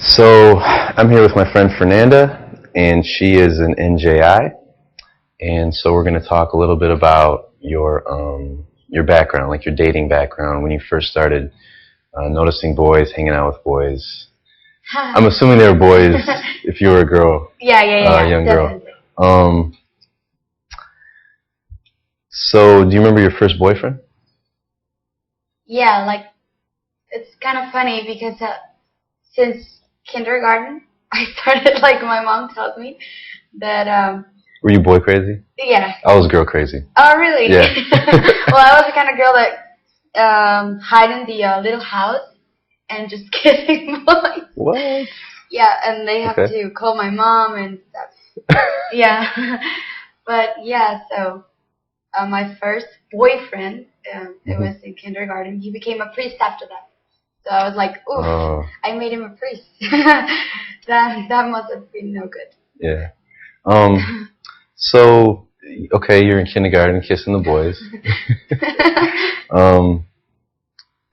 So I'm here with my friend Fernanda, and she is an NJI, and so we're going to talk a little bit about your background, like your dating background, when you first started noticing boys, hanging out with boys. I'm assuming they were boys if you were a girl, young definitely. girl. So do you remember your first boyfriend? Yeah, like it's kind of funny because since kindergarten, I started like my mom tells me that. Were you boy crazy? Yeah. I was girl crazy. Oh, really? Yeah. Well, I was the kind of girl that hide in the little house and just kissing boys. What? Yeah, and they have to call my mom and stuff. Yeah. But yeah, so my first boyfriend, it was in kindergarten. He became a priest after that. So I was like, oof, I made him a priest. that must have been no good. Yeah. So, okay, you're in kindergarten kissing the boys.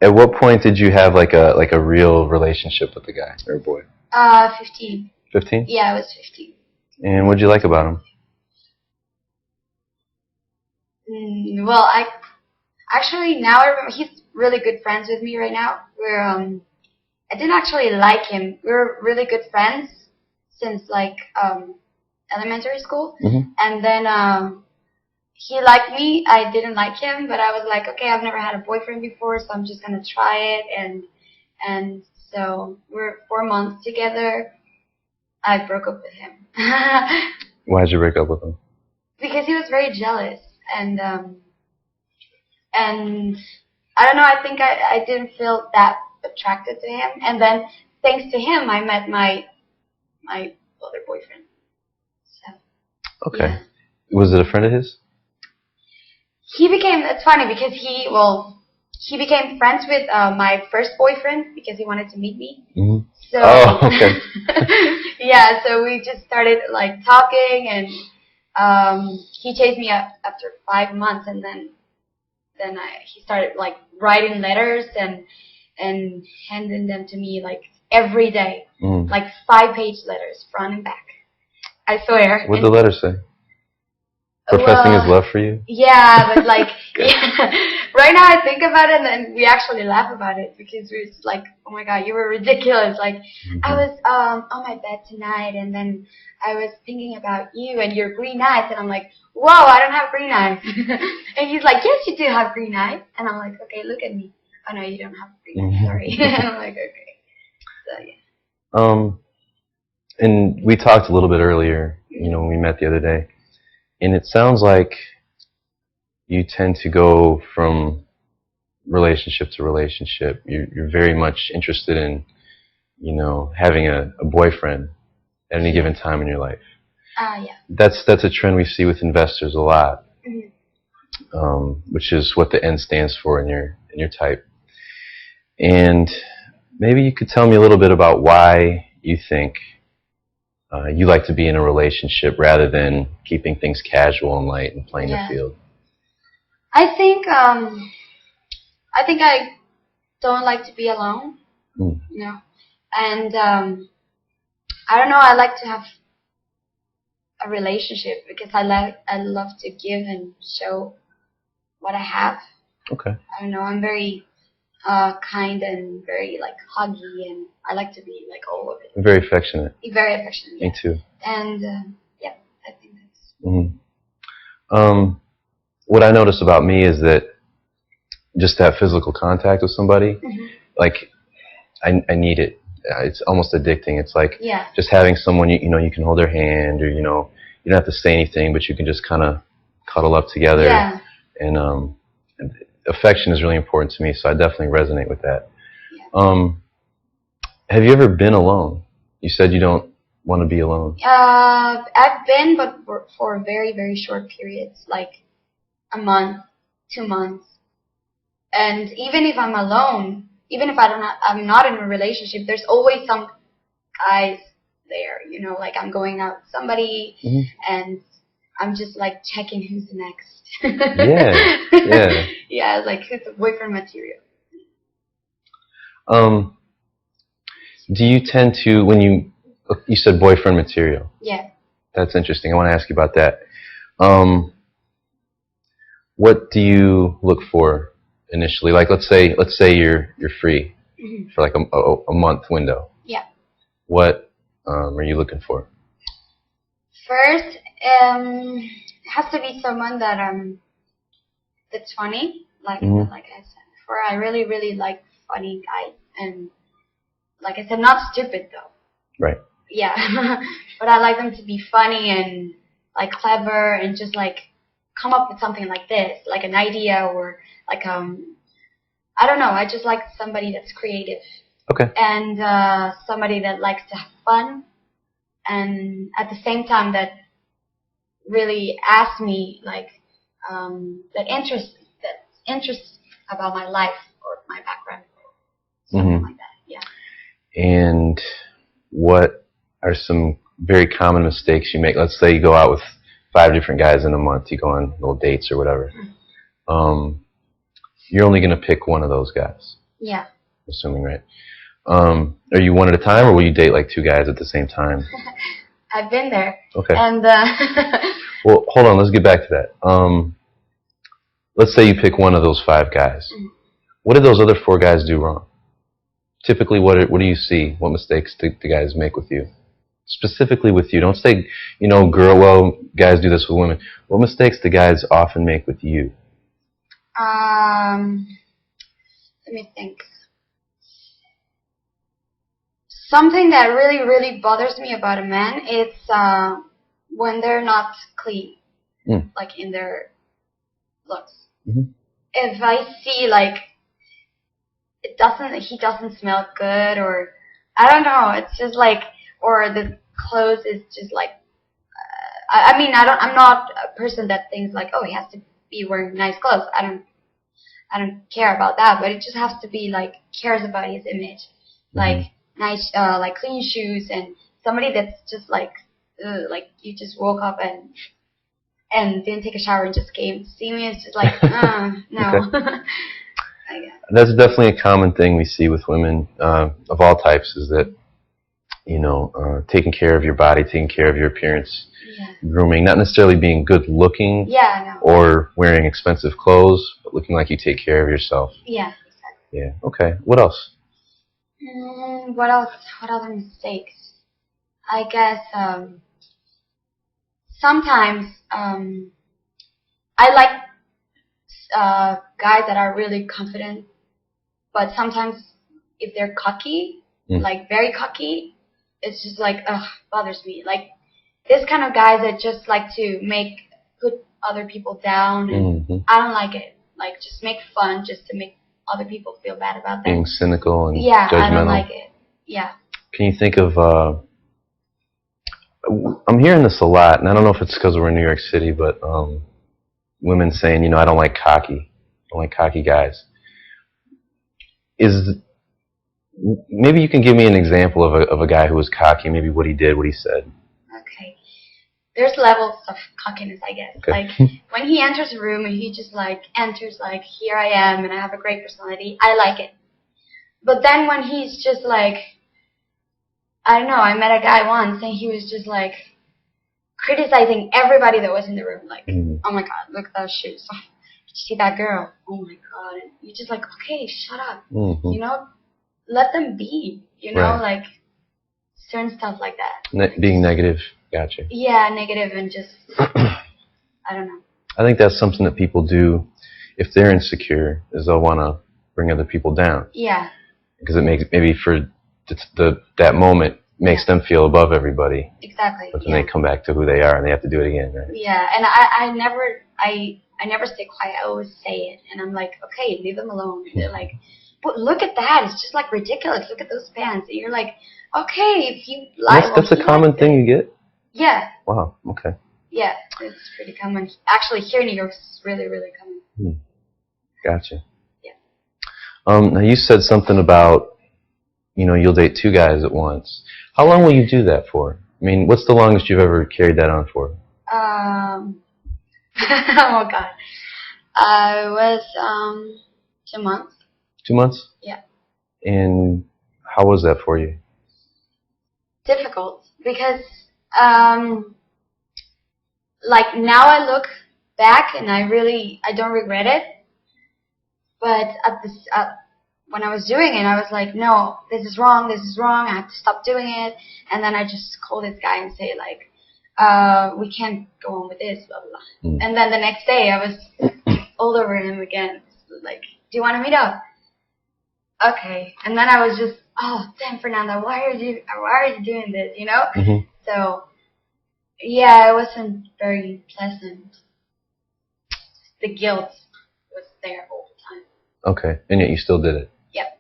At what point did you have like a real relationship with the guy or boy? 15. 15? Yeah, I was 15. And what'd you like about him? Well, I actually now I remember he's really good friends with me right now. I didn't actually like him. We were really good friends since like elementary school, and then he liked me. I didn't like him, but I was like, okay, I've never had a boyfriend before, so I'm just gonna try it. And so we're 4 months together. I broke up with him. Why'd you break up with him? Because he was very jealous, and I don't know. I think I didn't feel that attracted to him, and then thanks to him, I met my other boyfriend. So. Okay. Yeah. Was it a friend of his? It's funny because he became friends with my first boyfriend because he wanted to meet me. Mm-hmm. So, okay. Yeah, so we just started like talking, and he chased me up after 5 months, and then he started like writing letters and handing them to me like every day, like 5-page letters, front and back. I swear. What'd the letter say? Professing his love for you? Yeah, but like, right now I think about it and we actually laugh about it because we're just like, oh my god, you were ridiculous. Like, I was on my bed tonight and then I was thinking about you and your green eyes, and I'm like, whoa, I don't have green eyes. And he's like, yes, you do have green eyes. And I'm like, okay, look at me. Oh no, you don't have green eyes, sorry. And I'm like, okay. So yeah. And we talked a little bit earlier, when we met the other day. And it sounds like you tend to go from relationship to relationship. You're very much interested in, having a boyfriend at any given time in your life. Yeah. That's a trend we see with investors a lot, which is what the N stands for in your type. And maybe you could tell me a little bit about why you think you like to be in a relationship rather than keeping things casual and light and playing the field. I think I don't like to be alone, and I don't know. I like to have a relationship because I love to give and show what I have. Okay. I don't know. I'm very kind and very like huggy, and I like to be like all of it. Very affectionate. Very affectionate. Me too. And yeah, I think that's. What I notice about me is that just to have physical contact with somebody, like I need it. It's almost addicting. It's like just having someone you can hold their hand, or you don't have to say anything, but you can just kind of cuddle up together. Yeah. And affection is really important to me, so I definitely resonate with that. Yeah. Have you ever been alone? You said you don't want to be alone. I've been, but for very, very short periods, like a month, 2 months. And even if I'm alone, even if I'm not in a relationship, there's always some guys there, like I'm going out with somebody, and I'm just like checking who's next. Yeah. Yeah, like who's the boyfriend material. Do you tend to, when you said boyfriend material? Yeah. That's interesting. I want to ask you about that. What do you look for initially? Like, let's say you're free for like a month window. Yeah. What are you looking for? First, it has to be someone that's funny. Like I said before, I really really like funny guys, and like I said, not stupid though. Right. Yeah, but I like them to be funny and like clever and just like come up with something like this, like an idea or like I don't know. I just like somebody that's creative. Okay. And somebody that likes to have fun, and at the same time that really asks me like that's interest about my life or my background, something like that. Yeah. And what are some very common mistakes you make? Let's say you go out with 5 different guys in a month. You go on little dates or whatever. You're only going to pick one of those guys. Yeah. Assuming, right? Are you one at a time, or will you date like 2 guys at the same time? I've been there. Okay. And well, hold on. Let's get back to that. Let's say you pick one of those 5 guys. What did those other 4 guys do wrong? Typically, what do you see? What mistakes do the guys make with you? Specifically with you. Don't say, well, guys do this with women. What mistakes do guys often make with you? let me think. Something that really, really bothers me about a man is when they're not clean, like in their looks. If I see like he doesn't smell good, or I don't know, it's just like, or the clothes is just like, I mean, I'm not a person that thinks like, oh, he has to be wearing nice clothes. I don't care about that, but it just has to be like cares about his image, like nice, like clean shoes, and somebody that's just like you just woke up and didn't take a shower and just came to see me. It's just like, no. That's definitely a common thing we see with women of all types, is that, taking care of your body, taking care of your appearance, grooming, not necessarily being good looking or wearing expensive clothes, but looking like you take care of yourself. Yeah, exactly. Yeah, okay. What else? What else? What other mistakes? I guess sometimes I like guys that are really confident, but sometimes if they're cocky, like very cocky, it's just like, bothers me. Like this kind of guys that just like to put other people down, and I don't like it. Like just make fun just to make other people feel bad about them. Being cynical and judgmental. I don't like it. Yeah. Can you think of, I'm hearing this a lot, and I don't know if it's because we're in New York City, but women saying, I don't like cocky. I don't like cocky guys. Maybe you can give me an example of a guy who was cocky, maybe what he did, what he said. Okay. There's levels of cockiness, I guess. Okay. Like when he enters a room and he just like enters like, here I am and I have a great personality, I like it. But then when he's just like, I don't know, I met a guy once and he was just like criticizing everybody that was in the room. Like, oh my God, look at those shoes. Did you see that girl? Oh my God. And you're just like, okay, shut up. Let them be, like certain stuff like that. Being negative, gotcha. Yeah, negative and just, I don't know. I think that's something that people do if they're insecure, is they'll want to bring other people down. Yeah. Because it makes, maybe for that moment, makes them feel above everybody. Exactly. But then they come back to who they are and they have to do it again, right? Yeah, and I never stay quiet. I always say it, and I'm like, okay, leave them alone. And they're like, but look at that, it's just like ridiculous. Look at those pants. And you're like, okay, if you like. That's a common thing you get? Yeah. Wow, okay. Yeah, it's pretty common. Actually, here in New York, it's really, really common. Gotcha. Yeah. Now you said something about, you'll date 2 guys at once. How long will you do that for? I mean, what's the longest you've ever carried that on for? Oh God. I was 2 months. 2 months? Yeah. And how was that for you? difficult because like now I look back and I don't regret it. But when I was doing it, I was like, no, this is wrong. I have to stop doing it. And then I just call this guy and say like, we can't go on with this, blah blah blah. And then the next day I was all over him again, like, do you want to meet up? Okay. And then I was just, oh damn, Fernanda, why are you doing this? You know? So yeah, it wasn't very pleasant. The guilt was there all the time. Okay, and yet you still did it. Yep.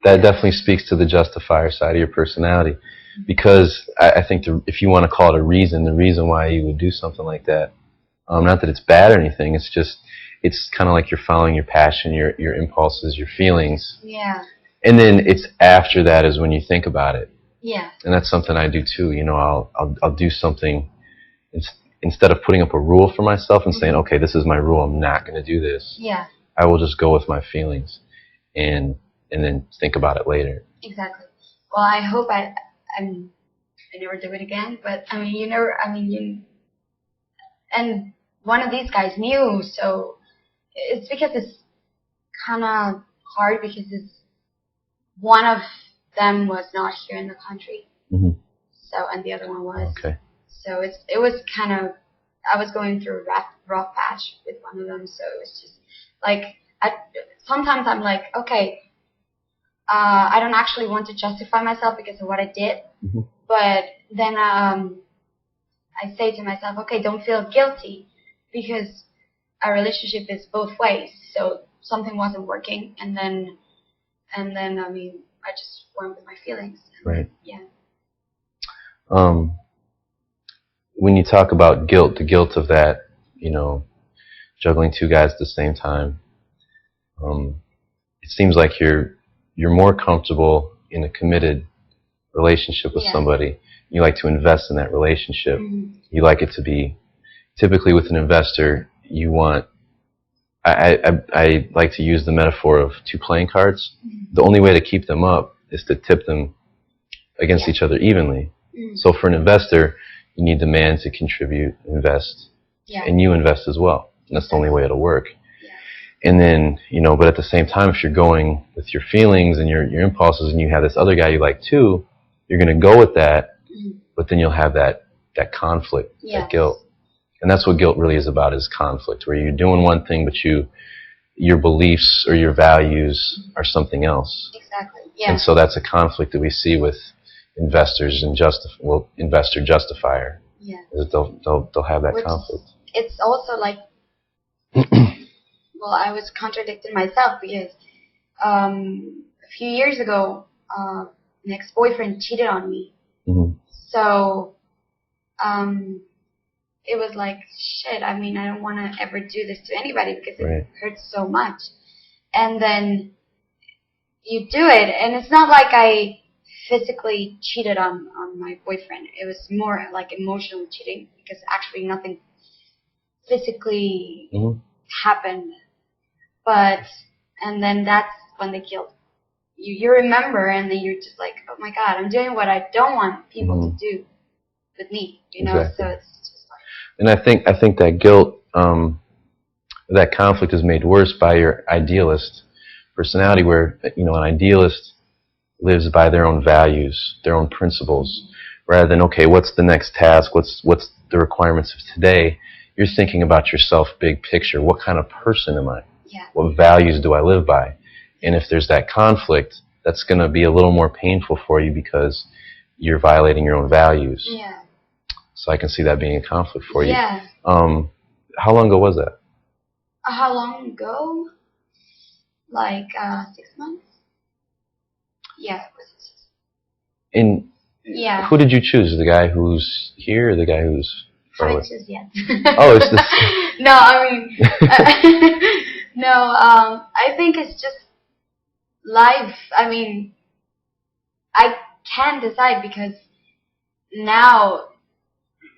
That definitely speaks to the justifier side of your personality, because I think if you want to call it a reason, the reason why you would do something like that, not that it's bad or anything, it's just, it's kind of like you're following your passion, your impulses, your feelings. Yeah. And then it's after that is when you think about it. Yeah. And that's something I do too. You know, I'll do something. Instead of putting up a rule for myself and saying, okay, this is my rule, I'm not going to do this. Yeah. I will just go with my feelings and then think about it later. Exactly. Well, I hope I never do it again. But I mean, and one of these guys knew, so it's because it's kind of hard because one of them was not here in the country. So, and the other one was. Okay. So it was kind of, I was going through a rough patch with one of them. So it was just like, sometimes I'm like, okay, I don't actually want to justify myself because of what I did. But then I say to myself, okay, don't feel guilty because a relationship is both ways. So something wasn't working, and then I mean, I just went with my feelings. Right. Yeah. When you talk about guilt, the guilt of that, you know, juggling two guys at the same time, it seems like you're more comfortable in a committed relationship with somebody. You like to invest in that relationship. You like it to be, typically with an investor, you want, I like to use the metaphor of two playing cards. The only way to keep them up is to tip them against each other evenly. So for an investor, you need the man to contribute, invest, and you invest as well. And that's the only way it'll work. And then, you know, but at the same time, if you're going with your feelings and your impulses and you have this other guy you like too, you're going to go with that, but then you'll have that conflict, that guilt. And that's what guilt really is about, is conflict, where you're doing one thing, but your beliefs or your values are something else. Exactly. Yeah. And so that's a conflict that we see with investors and investor justifier. Yeah. Is they'll have that conflict. It's also like, well, I was contradicting myself because a few years ago, an ex-boyfriend cheated on me. So it was like, shit, I mean, I don't want to ever do this to anybody because it hurts so much. And then you do it, and it's not like I physically cheated on my boyfriend. It was more like emotional cheating because actually nothing physically happened. But, and then that's when the guilt, you remember, and then you're just like, oh my God, I'm doing what I don't want people to do with me, you know. So it's just like. And I think that guilt, that conflict is made worse by your idealist personality, where, you know, an idealist lives by their own values, their own principles, rather than, okay, what's the next task, what's the requirements of today. You're thinking about yourself, big picture. What kind of person am I? What values do I live by? And if there's that conflict, that's going to be a little more painful for you because you're violating your own values. Yeah. So I can see that being a conflict for you. Yeah. How long ago was that? How long ago? Like 6 months. Yeah, it was. And who did you choose? The guy who's here or the guy who's far away? I haven't choose yet. Oh, it's this. No, I mean, no. I think it's just life. I mean, I can't decide because now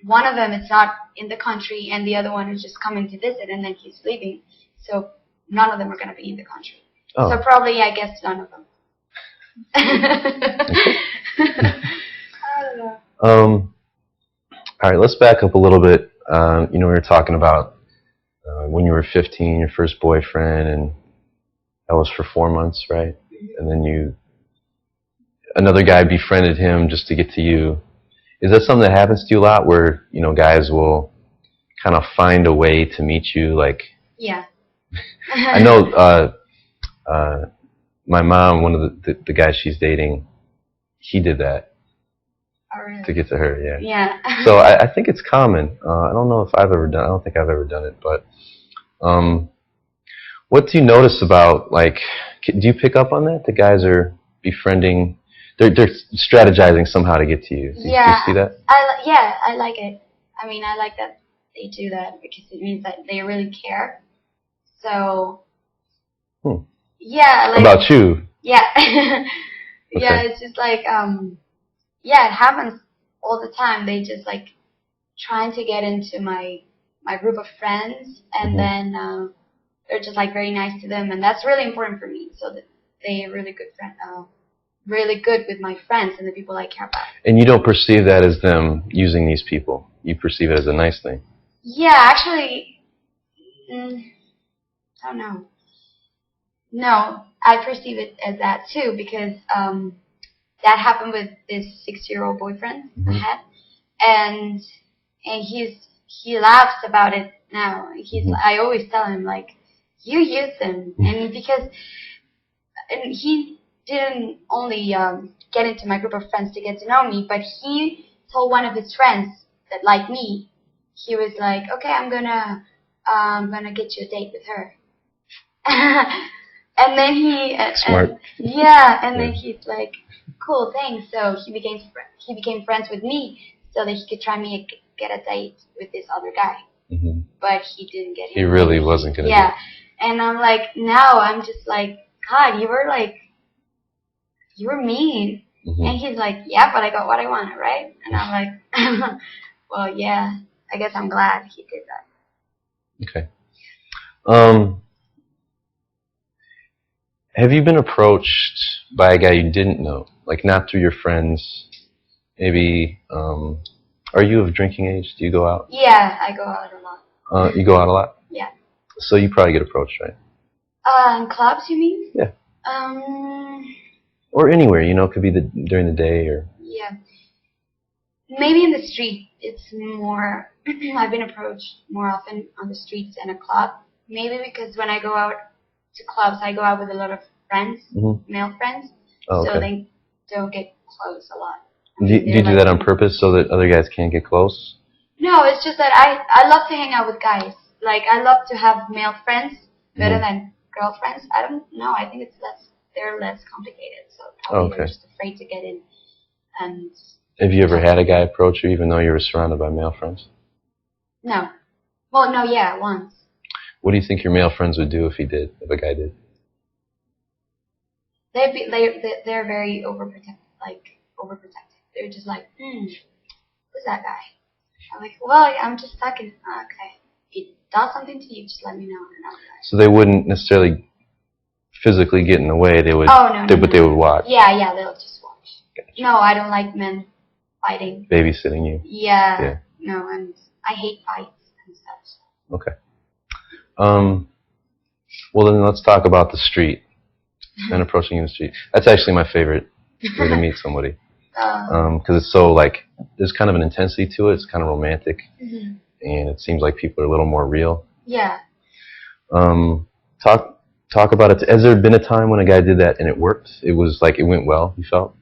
one of them is not in the country and the other one is just coming to visit and then he's leaving. So none of them are going to be in the country. Oh. So probably, I guess, none of them. I don't know. All right, let's back up a little bit. We were talking about when you were 15, your first boyfriend, and that was for 4 months, right? And then another guy befriended him just to get to you. Is that something that happens to you a lot, where guys will kind of find a way to meet you? Like, Yeah. I know my mom, one of the guys she's dating, he did that Oh, really? to get to her. Yeah. Yeah. So I think it's common. I don't know if I've ever done. I don't think I've ever done it, but what do you notice about, like, do you pick up on that? The guys are befriending, they're strategizing somehow to get to you. Do you see that? I like it. I mean, I like that they do that because it means that they really care. So, yeah, like, about you. Yeah. Okay. Yeah, it's just like, yeah, it happens all the time. They just like trying to get into my group of friends, and then they're just like very nice to them, and that's really important for me. So that they are really good friend, really good with my friends and the people I care about. And you don't perceive that as them using these people. You perceive it as a nice thing. Yeah, actually, I don't know. No, I perceive it as that too, because that happened with this 6-year-old boyfriend I had, and he laughs about it now. I always tell him, like, you use them, and he didn't only get into my group of friends to get to know me, but he told one of his friends that liked me. He was like, okay, I'm gonna get you a date with her. And then Smart. then he's like, cool, thanks. So he became friends with me so that he could try me and get a date with this other guy. But he didn't get him. He really wasn't gonna. Yeah, and I'm like, now I'm just like, God, you were mean. And he's like, yeah, but I got what I wanted, right? And I'm like, well, yeah, I guess I'm glad he did that. Okay. Have you been approached by a guy you didn't know, like not through your friends? Maybe, are you of drinking age? Do you go out? Yeah, I go out a lot. You go out a lot? Yeah. So you probably get approached, right? In clubs, you mean? Yeah. Or anywhere, it could be during the day or... Yeah. Maybe in the street. It's more... I've been approached more often on the streets than a club. Maybe because when I go out to clubs, I go out with a lot of friends, male friends, so they don't get close a lot. Do you do that on purpose so that other guys can't get close? No, it's just that I love to hang out with guys. Like, I love to have male friends better than girlfriends. I don't know. I think they're less complicated, so probably they're just afraid to get in. And have you ever had a guy approach you even though you were surrounded by male friends? No. Well, no, yeah, once. What do you think your male friends would do if a guy did? They're very overprotective. They're just like, who's that guy? I'm like, well, I'm just talking. Okay. If he does something to you, just let me know. And I'll be like, so they wouldn't necessarily physically get in the way. They would. But they would watch. Yeah, they'll just watch. Gotcha. No, I don't like men fighting. Babysitting you. Yeah. No, and I hate fights and stuff. Okay. Well, then let's talk about the street and approaching you in the street. That's actually my favorite way to meet somebody. Because it's so, like, there's kind of an intensity to it. It's kind of romantic. And it seems like people are a little more real. Yeah. Talk about it. Has there been a time when a guy did that and it worked? It was like it went well, you felt?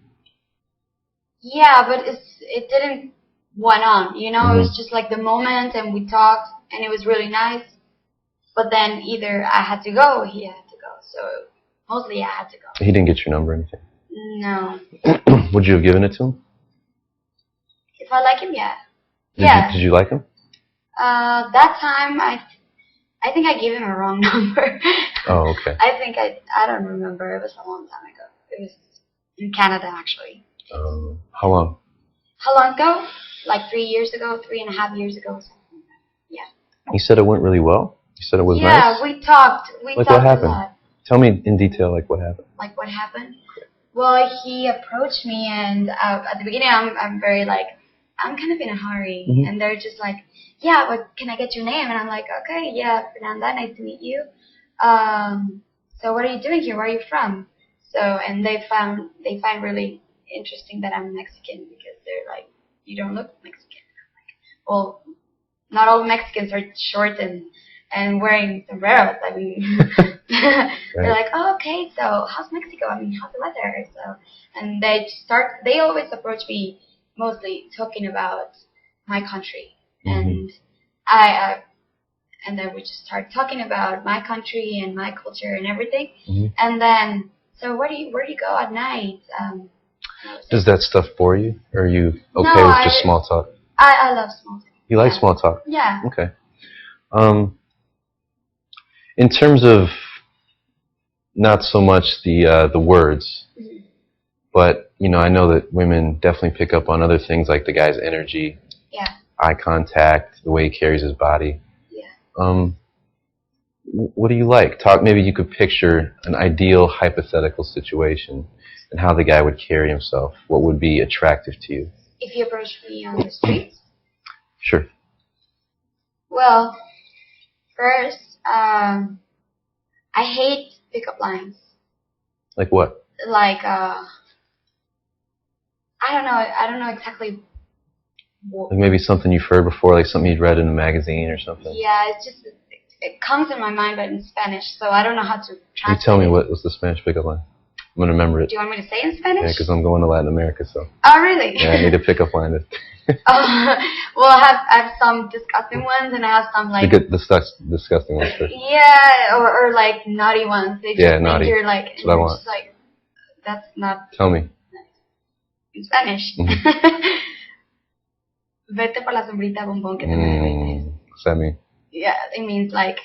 Yeah, but it didn't went on. It was just like the moment, and we talked, and it was really nice. But then either I had to go or he had to go. So mostly I had to go. He didn't get your number or anything? No. Would you have given it to him? If I like him, yeah. Did you like him? That time I think I gave him a wrong number. Oh, okay. I don't remember. It was a long time ago. It was in Canada, actually. How long? How long ago? Like 3 years ago, 3.5 years ago, something like that. Yeah. You said it went really well? You said it was nice? Yeah, we talked. Like, what happened? A lot. Tell me in detail, like, what happened. Like, what happened? Well, he approached me, and at the beginning, I'm very like, I'm kind of in a hurry, and they're just like, yeah, but can I get your name? And I'm like, okay, yeah, Fernanda, nice to meet you. So what are you doing here? Where are you from? So, and they find really interesting that I'm Mexican because they're like, you don't look Mexican. I'm like, well, not all Mexicans are short and wearing sombreros. I mean, they're like, oh, okay, so how's Mexico? I mean, how's the weather? So, and they always approach me mostly talking about my country, and and then we just start talking about my country and my culture and everything, and then, so where do you go at night? Does that stuff bore you? Or are you okay No, with just small talk? I love small talk. You like small talk? Yeah. Okay. In terms of not so much the words, but I know that women definitely pick up on other things like the guy's energy, eye contact, the way he carries his body. What do you like? Maybe you could picture an ideal hypothetical situation and how the guy would carry himself. What would be attractive to you? If you approach me on the streets? Sure. Well, first, I hate pickup lines. Like what? Like, I don't know exactly what. Like maybe something you've heard before, like something you'd read in a magazine or something? Yeah, it comes in my mind, but in Spanish, so I don't know how to translate. You tell me what was the Spanish pickup line. I'm going to remember it. Do you want me to say it in Spanish? Yeah, because I'm going to Latin America, so. Oh, really? Yeah, I need a pickup line. Well, I have some disgusting ones, and I have some like... disgusting ones first. Yeah, or like naughty ones. They just think naughty. you're like... That's what I want. Just like, that's not... Tell me. In Spanish. Vete por la sombrita, bombón, que te me derrites. What's that mean? Yeah, it means like,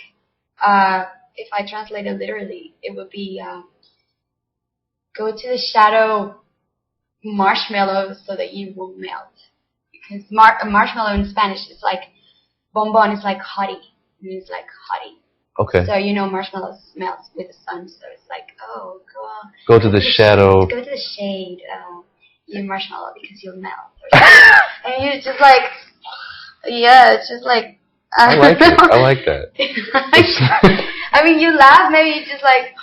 if I translate it literally, it would be, go to the shadow marshmallow so that you will melt. Because a marshmallow in Spanish is like, bombón is like hottie. It means like hottie. Okay. So melts with the sun, so it's like, oh, go to the shadow. Go to the shade, you marshmallow, because you'll melt. And you're just like, yeah, it's just like, I like it. I like that. I mean, you laugh, maybe you just like,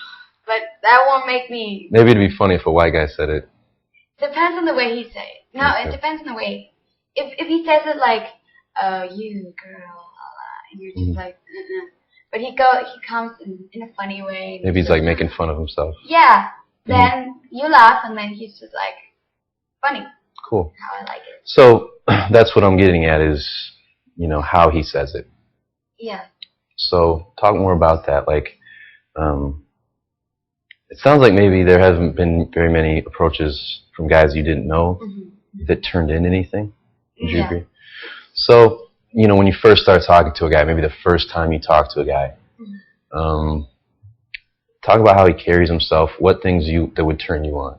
but that won't make me... Maybe it'd be funny if a white guy said it. Depends on the way he says it. No, Okay. It depends on the way. If he says it like, you girl, and you're just like, but he comes in a funny way. Maybe he's like making fun of himself. Yeah. Then you laugh, and then he's just like, funny. Cool. How I like it. So that's what I'm getting at is, how he says it. Yeah. So talk more about that. Like, it sounds like maybe there hasn't been very many approaches from guys you didn't know that turned into anything. Would you agree? So, when you first start talking to a guy, maybe the first time you talk to a guy, talk about how he carries himself, what things that would turn you on.